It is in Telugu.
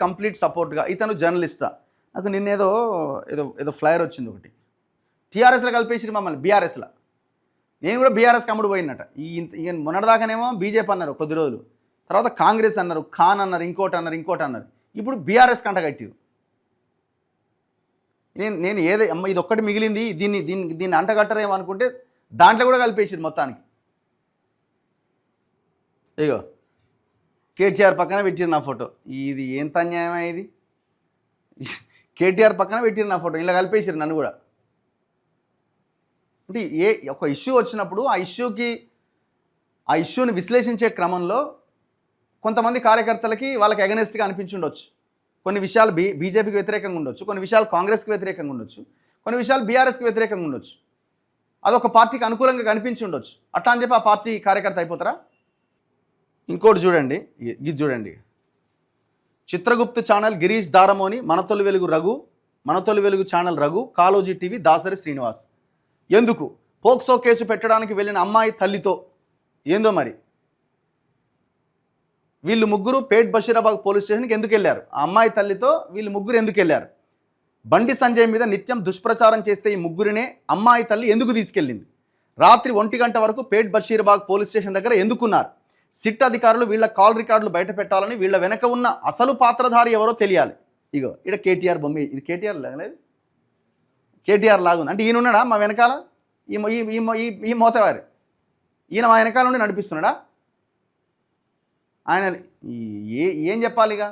కంప్లీట్ సపోర్ట్గా ఇతను జర్నలిస్టా నాకు నిన్నేదో ఏదో ఏదో ఫ్లైర్ వచ్చింది ఒకటి టీఆర్ఎస్లో కలిపేసి మమ్మల్ని బీఆర్ఎస్లో నేను కూడా బీఆర్ఎస్కి అమ్ముడు పోయినట ఇక మొన్నటిదాకానేమో బీజేపీ అన్నారు కొద్ది రోజులు తర్వాత కాంగ్రెస్ అన్నారు ఖాన్ అన్నారు ఇంకోటి అన్నారు ఇప్పుడు బీఆర్ఎస్ కంట కట్టిరు నేను ఏదో అమ్మ ఇది ఒక్కటి మిగిలింది దీన్ని అంటగట్టరేమో అనుకుంటే దాంట్లో కూడా కలిపేసిరు మొత్తానికి ఇగో కేటీఆర్ పక్కన పెట్టిరు నా ఫోటో ఇది ఎంత అన్యాయమా ఇది కేటీఆర్ పక్కన పెట్టిరు నా ఫోటో ఇలా కలిపేసిరు నన్ను కూడా అంటే ఒక ఇష్యూ వచ్చినప్పుడు ఆ ఇష్యూని విశ్లేషించే క్రమంలో కొంతమంది కార్యకర్తలకి వాళ్ళకి అగెనెస్ట్గా అనిపించుండొచ్చు కొన్ని విషయాలు బీజేపీకి వ్యతిరేకంగా ఉండొచ్చు కొన్ని విషయాలు కాంగ్రెస్కి వ్యతిరేకంగా ఉండొచ్చు కొన్ని విషయాలు బీఆర్ఎస్కి వ్యతిరేకంగా ఉండొచ్చు అదొక పార్టీకి అనుకూలంగా కనిపించి ఉండొచ్చు అట్లా అని చెప్పి ఆ పార్టీ కార్యకర్త అయిపోతారా ఇంకోటి చూడండి ఇది చూడండి చిత్రగుప్త ఛానల్ గిరీష్ దారమోని మనతొలి వెలుగు ఛానల్ రఘు కాలోజీ టీవీ దాసరి శ్రీనివాస్ ఎందుకు పోక్సో కేసు పెట్టడానికి వెళ్ళిన అమ్మాయి తల్లితో ఏందో మరి వీళ్ళు ముగ్గురు పేట్ బషీరాబాద్ పోలీస్ స్టేషన్కి ఎందుకు వెళ్ళారు ఆ అమ్మాయి తల్లితో వీళ్ళు ముగ్గురు ఎందుకు వెళ్ళారు బండి సంజయ్ మీద నిత్యం దుష్ప్రచారం చేస్తే ఈ ముగ్గురినే అమ్మాయి తల్లి ఎందుకు తీసుకెళ్ళింది రాత్రి 1 గంట వరకు పేట్ బషీరాబాద్ పోలీస్ స్టేషన్ దగ్గర ఎందుకున్నారు సిట్ అధికారులు వీళ్ళ కాల్ రికార్డులు బయట పెట్టాలని వీళ్ళ వెనక ఉన్న అసలు పాత్రధారి ఎవరో తెలియాలి ఇగో ఇక్కడ కేటీఆర్ బొమ్మ ఇది కేటీఆర్ లాగలేదు కేటీఆర్ లాగుంది అంటే ఈయన ఉన్నాడా మా వెనకాల ఈ మోతవారి ఈయన మా వెనకాల నుండి నడిపిస్తున్నాడా ఆయన ఏం చెప్పాలి ఇక